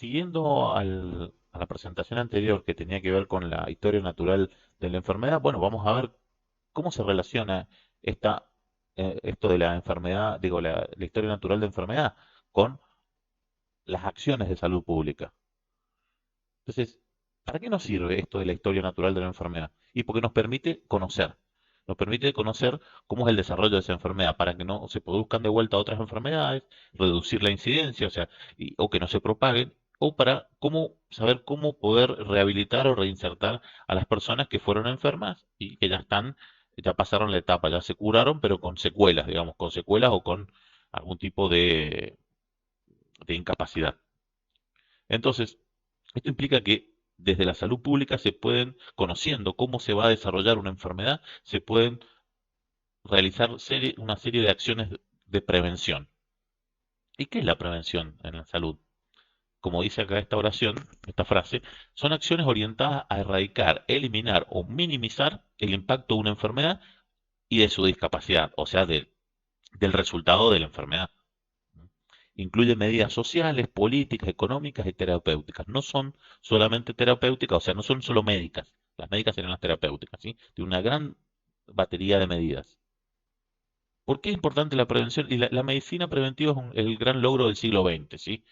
siguiendo a la presentación anterior que tenía que ver con la historia natural de la enfermedad, bueno, vamos a ver cómo se relaciona esto de la enfermedad, digo, la historia natural de enfermedad con las acciones de salud pública. Entonces, ¿para qué nos sirve esto de la historia natural de la enfermedad? Y porque nos permite conocer cómo es el desarrollo de esa enfermedad, para que no se produzcan de vuelta otras enfermedades, reducir la incidencia, o sea, o que no se propaguen, o para saber cómo poder rehabilitar o reinsertar a las personas que fueron enfermas y que ya pasaron la etapa, ya se curaron, pero con secuelas, digamos, con secuelas o con algún tipo de incapacidad. Entonces, esto implica que desde la salud pública conociendo cómo se va a desarrollar una enfermedad, se pueden realizar una serie de acciones de prevención. ¿Y qué es la prevención en la salud? Como dice acá esta oración, esta frase, son acciones orientadas a erradicar, eliminar o minimizar el impacto de una enfermedad y de su discapacidad, o sea, del resultado de la enfermedad. Incluye medidas sociales, políticas, económicas y terapéuticas. No son solamente terapéuticas, o sea, no son solo médicas. Las médicas serían las terapéuticas, ¿sí? De una gran batería de medidas. ¿Por qué es importante la prevención? Y la medicina preventiva es el gran logro del siglo XX, ¿sí?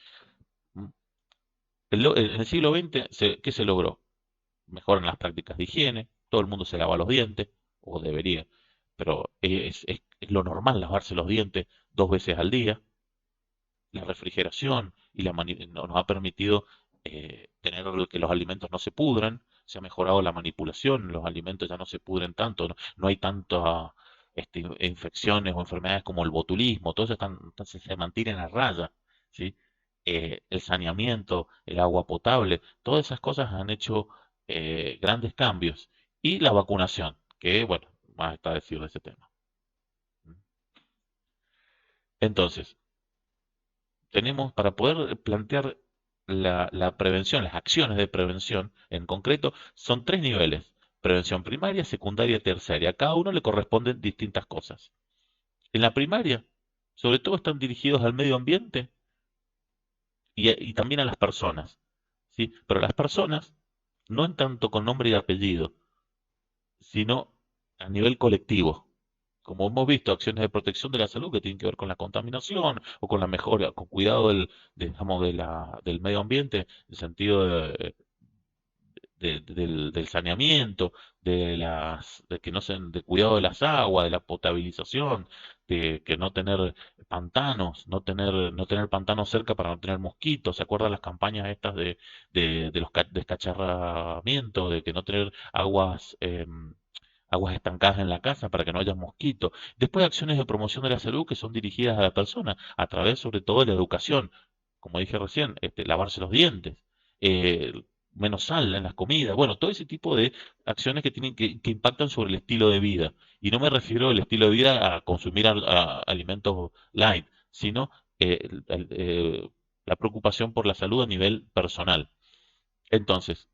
En el siglo XX, ¿qué se logró? Mejoran las prácticas de higiene, todo el mundo se lava los dientes, o debería, pero es lo normal lavarse los dientes 2 veces al día. La refrigeración nos ha permitido tener que los alimentos no se pudran, se ha mejorado la manipulación, los alimentos ya no se pudren tanto, no hay tantas infecciones o enfermedades como el botulismo, todo eso entonces se mantienen a raya, ¿sí? El saneamiento, el agua potable, todas esas cosas han hecho grandes cambios. Y la vacunación, que bueno, más está decir de ese tema. Entonces, tenemos para poder plantear la prevención, las acciones de prevención en concreto, son 3 niveles: prevención primaria, secundaria y terciaria. A cada uno le corresponden distintas cosas. En la primaria, sobre todo están dirigidos al medio ambiente y también a las personas, ¿sí? Pero las personas, no en tanto con nombre y apellido, sino a nivel colectivo. Como hemos visto, acciones de protección de la salud que tienen que ver con la contaminación o con la mejora, con cuidado digamos, del medio ambiente, en el sentido del saneamiento, de que no se, de cuidado de las aguas, de la potabilización, de que no tener pantanos, no tener pantanos cerca para no tener mosquitos. ¿Se acuerdan las campañas estas de los descacharramientos, de que no tener aguas estancadas en la casa para que no haya mosquitos? Después acciones de promoción de la salud que son dirigidas a la persona a través sobre todo de la educación, como dije recién, lavarse los dientes, menos sal en las comidas, bueno, todo ese tipo de acciones que impactan sobre el estilo de vida. Y no me refiero al estilo de vida a consumir alimentos light, sino la preocupación por la salud a nivel personal. Entonces,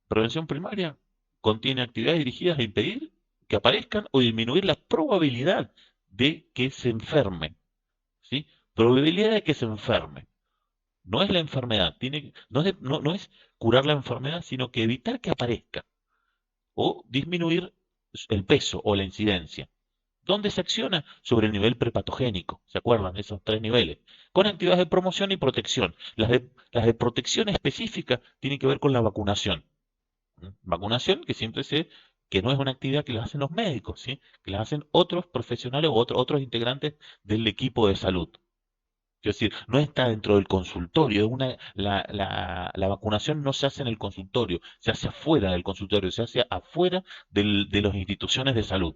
prevención primaria contiene actividades dirigidas a impedir que aparezcan o disminuir la probabilidad de que se enferme, ¿sí? Probabilidad de que se enferme. No es la enfermedad, no es curar la enfermedad, sino que evitar que aparezca o disminuir el peso o la incidencia. ¿Dónde se acciona? Sobre el nivel prepatogénico. ¿Se acuerdan? Esos 3 niveles. Con actividades de promoción y protección. Las de protección específica tienen que ver con la vacunación. ¿Mm? Vacunación que no es una actividad que la hacen los médicos, ¿sí? Que la hacen otros profesionales o otros integrantes del equipo de salud. Es decir, no está dentro del consultorio. La vacunación no se hace en el consultorio, se hace afuera del consultorio, se hace afuera de las instituciones de salud.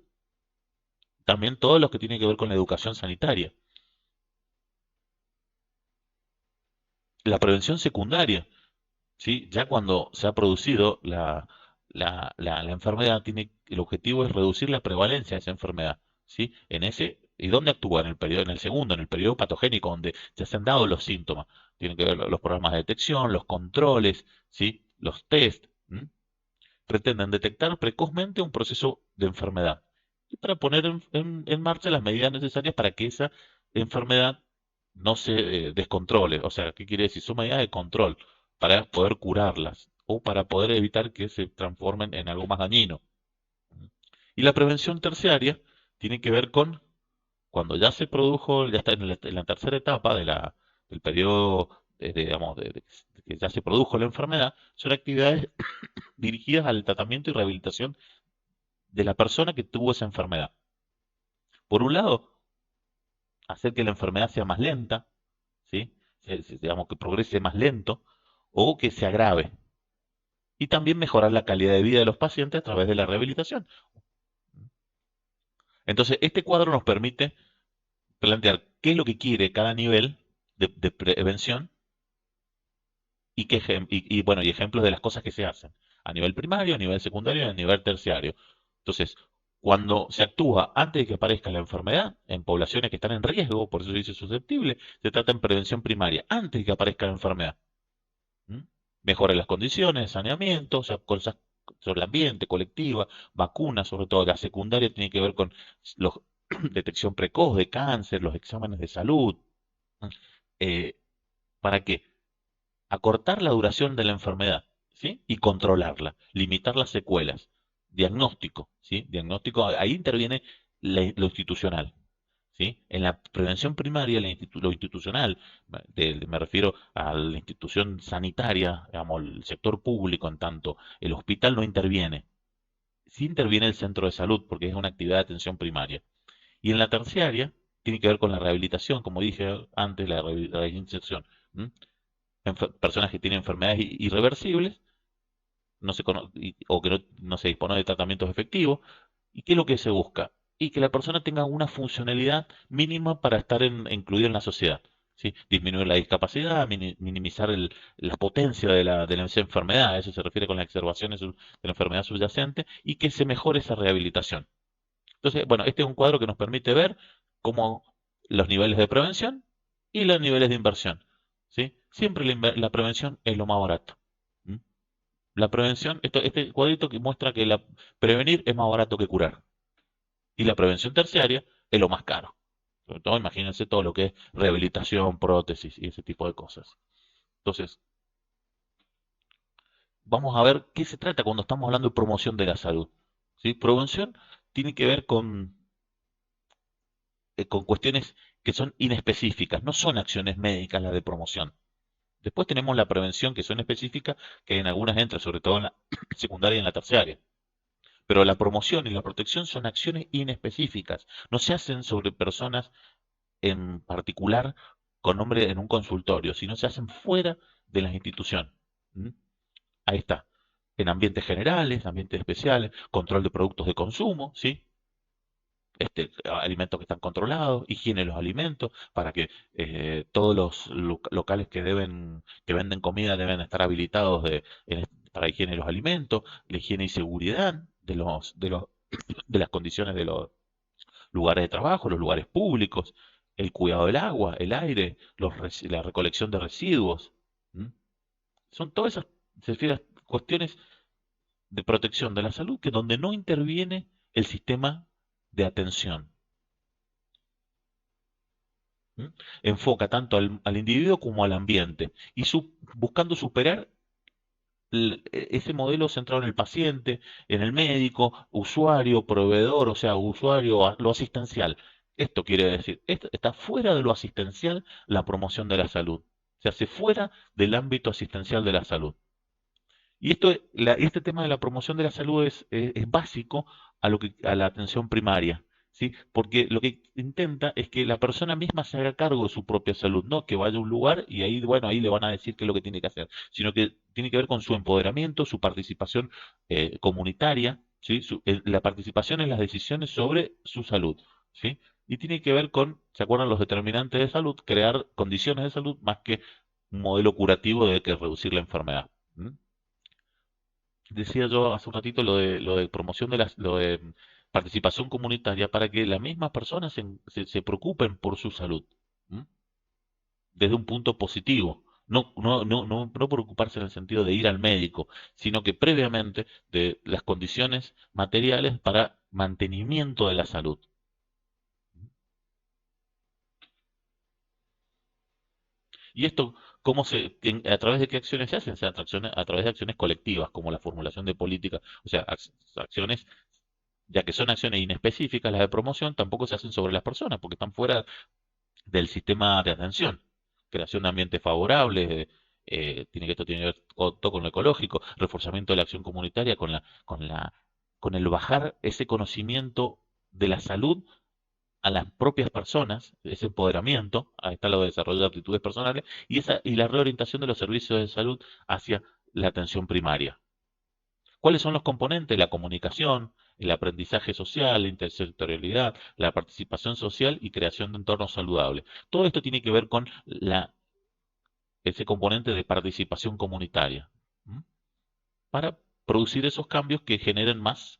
También todo lo que tiene que ver con la educación sanitaria. La prevención secundaria, ¿sí? Ya cuando se ha producido la enfermedad, el objetivo es reducir la prevalencia de esa enfermedad, ¿sí? ¿Y dónde actúa? En el segundo, en el periodo patogénico, donde ya se han dado los síntomas. Tienen que ver los programas de detección, los controles, ¿sí? Los test. ¿M? Pretenden detectar precozmente un proceso de enfermedad y para poner en marcha las medidas necesarias para que esa enfermedad no se descontrole. O sea, ¿qué quiere decir? Son medidas de control para poder curarlas o para poder evitar que se transformen en algo más dañino. Y la prevención terciaria tiene que ver con cuando ya se produjo, ya está en la tercera etapa del periodo, digamos, de que ya se produjo la enfermedad, son actividades dirigidas al tratamiento y rehabilitación de la persona que tuvo esa enfermedad. Por un lado, hacer que la enfermedad sea más lenta, ¿sí? Digamos que progrese más lento o que se agrave. Y también mejorar la calidad de vida de los pacientes a través de la rehabilitación. Entonces, este cuadro nos permite plantear qué es lo que quiere cada nivel de prevención y, bueno, y ejemplos de las cosas que se hacen a nivel primario, a nivel secundario y a nivel terciario. Entonces, cuando se actúa antes de que aparezca la enfermedad, en poblaciones que están en riesgo, por eso se dice susceptible, se trata en prevención primaria, antes de que aparezca la enfermedad. ¿Mm? Mejora las condiciones de saneamiento, o sea, cosas sobre el ambiente, colectiva, vacunas, sobre todo la secundaria tiene que ver con los, detección precoz de cáncer, los exámenes de salud. ¿Mm? Eh, ¿Para qué? Acortar la duración de la enfermedad, ¿sí? Y controlarla, limitar las secuelas. Diagnóstico, ¿sí? Diagnóstico, ahí interviene lo institucional, ¿sí? En la prevención primaria, lo institucional, me refiero a la institución sanitaria, digamos, el sector público en tanto, el hospital no interviene. Sí interviene el centro de salud porque es una actividad de atención primaria. Y en la terciaria, tiene que ver con la rehabilitación, como dije antes, la reinserción. ¿M? Personas que tienen enfermedades irreversibles no se o que no se dispone de tratamientos efectivos. ¿Y qué es lo que se busca? Y que la persona tenga una funcionalidad mínima para estar incluida en la sociedad. ¿Sí? Disminuir la discapacidad, minimizar la potencia de la enfermedad, a eso se refiere con las exacerbaciones de la enfermedad subyacente, y que se mejore esa rehabilitación. Entonces, bueno, este es un cuadro que nos permite ver cómo los niveles de prevención y los niveles de inversión. ¿Sí? Siempre la prevención es lo más barato. ¿Mm? La prevención, este cuadrito que muestra que prevenir es más barato que curar. Y la prevención terciaria es lo más caro. Sobre todo, imagínense todo lo que es rehabilitación, prótesis y ese tipo de cosas. Entonces, vamos a ver qué se trata cuando estamos hablando de promoción de la salud. ¿Sí? Prevención tiene que ver con cuestiones que son inespecíficas, no son acciones médicas las de promoción. Después tenemos la prevención que son específicas, que en algunas entra, sobre todo en la secundaria y en la terciaria. Pero la promoción y la protección son acciones inespecíficas, no se hacen sobre personas en particular con nombre en un consultorio, sino se hacen fuera de las instituciones. ¿Mm? Ahí está. En ambientes generales, ambientes especiales, control de productos de consumo, ¿sí? Alimentos que están controlados, higiene de los alimentos, para que todos los locales que venden comida deben estar habilitados para higiene de los alimentos, la higiene y seguridad de las condiciones de los lugares de trabajo, los lugares públicos, el cuidado del agua, el aire, la recolección de residuos. ¿Mm? Son todas esas, se refiere a cuestiones de protección de la salud que donde no interviene el sistema de atención. ¿Mm? Enfoca tanto al individuo como al ambiente y buscando superar ese modelo centrado en el paciente, en el médico, usuario, proveedor, o sea, usuario, lo asistencial. Esto quiere decir, esto está fuera de lo asistencial la promoción de la salud. Se hace fuera del ámbito asistencial de la salud. Y este tema de la promoción de la salud es básico a la atención primaria, ¿sí? Porque lo que intenta es que la persona misma se haga cargo de su propia salud, no que vaya a un lugar y ahí, bueno, ahí le van a decir qué es lo que tiene que hacer, sino que tiene que ver con su empoderamiento, su participación comunitaria, ¿sí? La participación en las decisiones sobre su salud, ¿sí? Y tiene que ver con, ¿se acuerdan los determinantes de salud? Crear condiciones de salud más que un modelo curativo de que reducir la enfermedad. ¿M? Decía yo hace un ratito lo de promoción lo de participación comunitaria para que las mismas personas se preocupen por su salud, ¿m? Desde un punto positivo. No preocuparse en el sentido de ir al médico, sino que previamente de las condiciones materiales para mantenimiento de la salud. ¿Y esto a través de qué acciones se hacen? Se hacen a través de acciones colectivas, como la formulación de políticas, o sea, acciones, ya que son acciones inespecíficas, las de promoción, tampoco se hacen sobre las personas, porque están fuera del sistema de atención. Creación de ambientes favorables, esto tiene que ver todo con lo ecológico, reforzamiento de la acción comunitaria con el bajar ese conocimiento de la salud a las propias personas, ese empoderamiento, ahí está lo de desarrollo de aptitudes personales, y la reorientación de los servicios de salud hacia la atención primaria. ¿Cuáles son los componentes? La comunicación, el aprendizaje social, la intersectorialidad, la participación social y creación de entornos saludables. Todo esto tiene que ver con ese componente de participación comunitaria, ¿m? Para producir esos cambios que generen más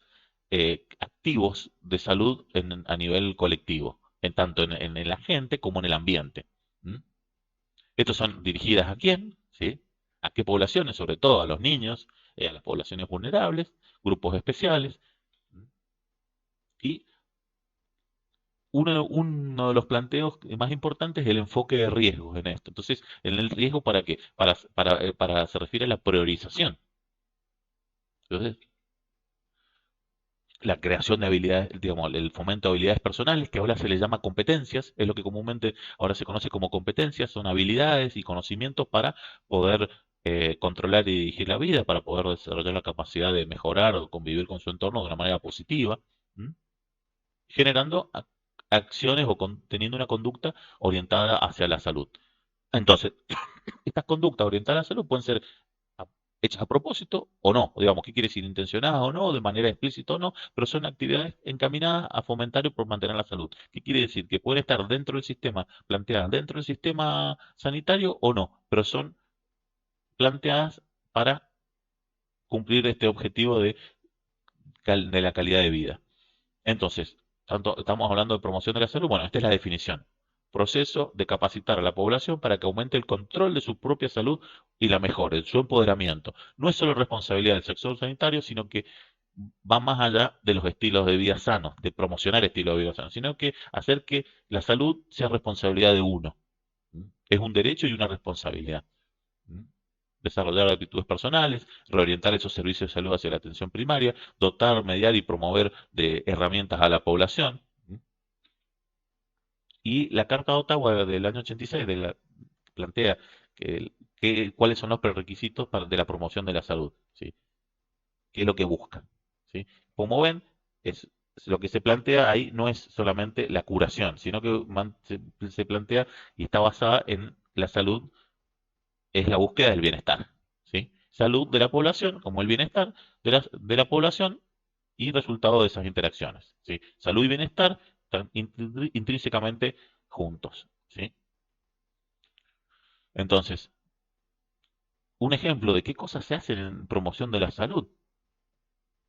activos de salud a nivel colectivo, tanto en la gente como en el ambiente. ¿M? Estos son dirigidas a quién, ¿sí? A qué poblaciones, sobre todo a los niños, a las poblaciones vulnerables, grupos especiales. ¿M? Y uno de los planteos más importantes es el enfoque de riesgos en esto. Entonces, ¿en el riesgo para qué? Se refiere a la priorización. Entonces, la creación de habilidades, digamos, el fomento de habilidades personales, que ahora se le llama competencias, es lo que comúnmente ahora se conoce como competencias, son habilidades y conocimientos para poder controlar y dirigir la vida, para poder desarrollar la capacidad de mejorar o convivir con su entorno de una manera positiva, ¿m? Generando acciones o teniendo una conducta orientada hacia la salud. Entonces, estas conductas orientadas a la salud pueden ser a- hechas a propósito o no, digamos, ¿qué quiere decir? Intencionadas o no, de manera explícita o no, pero son actividades encaminadas a fomentar y por mantener la salud. ¿Qué quiere decir? Que pueden estar dentro del sistema, planteadas dentro del sistema sanitario o no, pero son planteadas para cumplir este objetivo de la calidad de vida. Entonces, estamos hablando de promoción de la salud. Bueno, esta es la definición. Proceso de capacitar a la población para que aumente el control de su propia salud y la mejore, su empoderamiento. No es solo responsabilidad del sector sanitario, sino que va más allá de los estilos de vida sanos, de promocionar estilos de vida sanos, sino que hacer que la salud sea responsabilidad de uno. ¿Mm? Es un derecho y una responsabilidad. ¿Mm? Desarrollar actitudes personales, reorientar esos servicios de salud hacia la atención primaria, dotar, mediar y promover de herramientas a la población. ¿M? Y la Carta de Ottawa del año 86 plantea cuáles son los prerequisitos de la promoción de la salud, ¿sí? ¿Qué es lo que busca? ¿Sí? Como ven, es, lo que se plantea ahí no es solamente la curación, sino que se plantea y está basada en la salud, es la búsqueda del bienestar, ¿sí? Salud de la población, como el bienestar de la población y resultado de esas interacciones, ¿sí? Salud y bienestar están intrínsecamente juntos, ¿sí? Entonces, un ejemplo de qué cosas se hacen en promoción de la salud.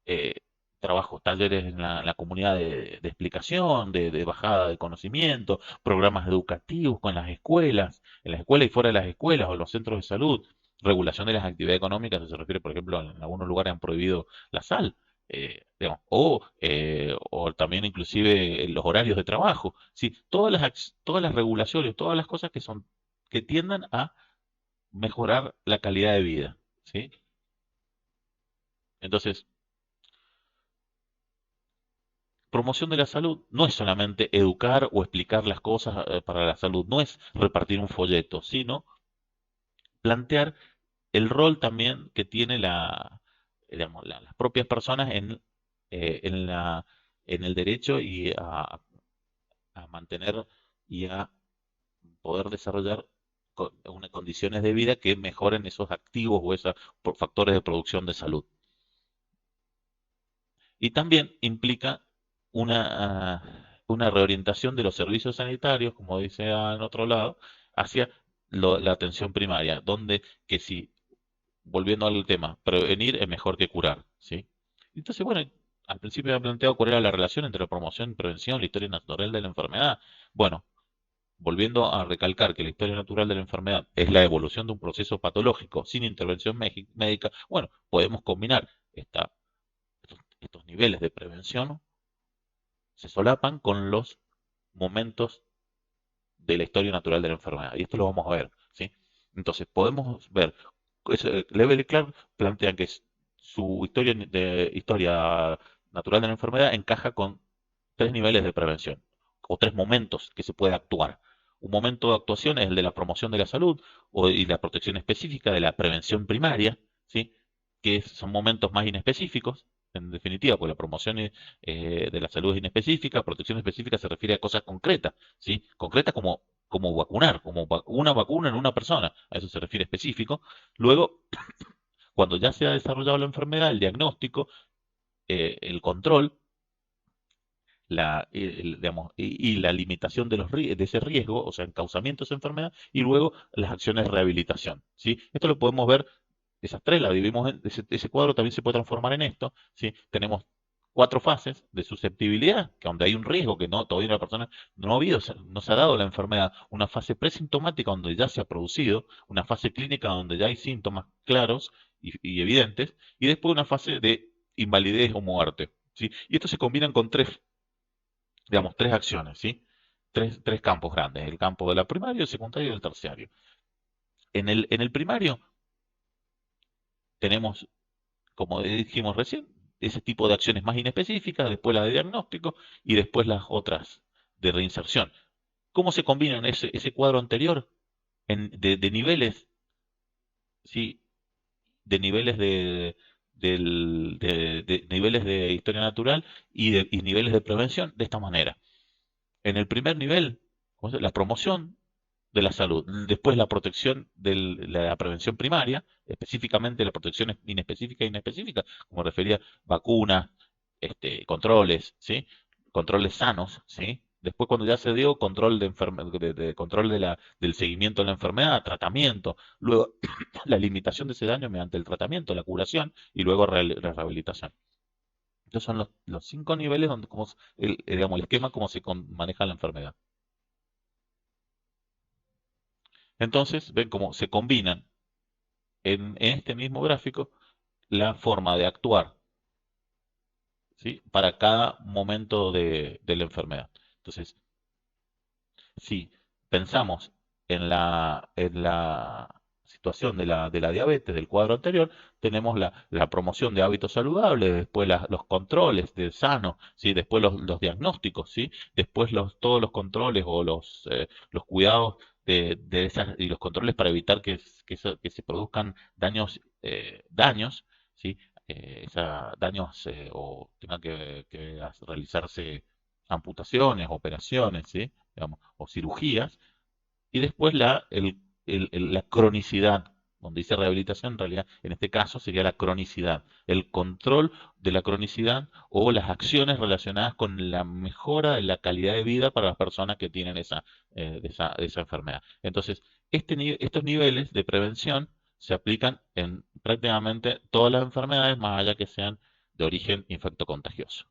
eh, Trabajos, talleres en la comunidad de explicación, de bajada de conocimiento, programas educativos con las escuelas, en las escuelas y fuera de las escuelas o los centros de salud, regulación de las actividades económicas, si se refiere, por ejemplo, en algunos lugares han prohibido la sal, digamos, o también inclusive los horarios de trabajo, sí, todas las regulaciones, todas las cosas que tiendan a mejorar la calidad de vida, ¿sí? Entonces, promoción de la salud no es solamente educar o explicar las cosas para la salud, no es repartir un folleto, sino plantear el rol también que tiene digamos, las propias personas en en el derecho y a mantener y a poder desarrollar unas condiciones de vida que mejoren esos activos o esos factores de producción de salud. Y también implica una reorientación de los servicios sanitarios, como dice en otro lado, hacia la atención primaria, donde que si, volviendo al tema, prevenir es mejor que curar, ¿sí? Entonces, bueno, al principio me he planteado cuál era la relación entre promoción y prevención, la historia natural de la enfermedad. Bueno, volviendo a recalcar que la historia natural de la enfermedad es la evolución de un proceso patológico sin intervención médica, bueno, podemos combinar estos niveles de prevención se solapan con los momentos de la historia natural de la enfermedad. Y esto lo vamos a ver. ¿sí? Entonces, podemos ver, Level y Clark plantean que su historia natural de la enfermedad encaja con tres niveles de prevención, o tres momentos que se puede actuar. Un momento de actuación es el de la promoción de la salud y la protección específica de la prevención primaria, ¿sí? Que son momentos más inespecíficos, en definitiva, pues la promoción de la salud es inespecífica, protección específica se refiere a cosas concretas, ¿sí? Concretas como vacunar, una vacuna en una persona, a eso se refiere específico. Luego, cuando ya se ha desarrollado la enfermedad, el diagnóstico, el control, digamos, y la limitación de ese riesgo, o sea, encauzamiento de esa enfermedad, y luego las acciones de rehabilitación, ¿sí? Esto lo podemos ver, esas tres las dividimos, ese cuadro también se puede transformar en esto, ¿sí? Tenemos cuatro fases de susceptibilidad, que donde hay un riesgo que todavía la persona no ha habido, no se ha dado la enfermedad, una fase presintomática donde ya se ha producido, una fase clínica donde ya hay síntomas claros y evidentes, y después una fase de invalidez o muerte, ¿sí? Y esto se combinan con digamos, tres acciones, ¿sí? Tres campos grandes, el campo de la primaria, el secundario y el terciario. En el primario tenemos, como dijimos recién, ese tipo de acciones más inespecíficas, después la de diagnóstico y después las otras de reinserción. ¿Cómo se combinan ese cuadro anterior de niveles, ¿sí? De niveles de niveles de historia natural y niveles de prevención de esta manera? En el primer nivel, la promoción de la salud, después la protección de la prevención primaria, específicamente la protección inespecífica e inespecífica, como refería vacunas, controles, ¿sí? Controles sanos, ¿sí? Después cuando ya se dio control control del seguimiento de la enfermedad, tratamiento, luego la limitación de ese daño mediante el tratamiento, la curación y luego la rehabilitación. Estos son los cinco niveles donde, digamos, el esquema cómo se maneja la enfermedad. Entonces, ven cómo se combinan en este mismo gráfico la forma de actuar, ¿sí? Para cada momento de la enfermedad. Entonces, si pensamos en la situación de la diabetes del cuadro anterior, tenemos la promoción de hábitos saludables, después los controles de sano, ¿sí? Después los diagnósticos, ¿sí? Después todos los controles o los cuidados de esas, y los controles para evitar que se produzcan daños, ¿sí? Daños o tengan que realizarse amputaciones, operaciones, ¿sí? Digamos, o cirugías, y después la cronicidad, donde dice rehabilitación, en realidad en este caso sería la cronicidad, el control de la cronicidad o las acciones relacionadas con la mejora de la calidad de vida para las personas que tienen esa enfermedad. Entonces, estos niveles de prevención se aplican en prácticamente todas las enfermedades, más allá que sean de origen infectocontagioso.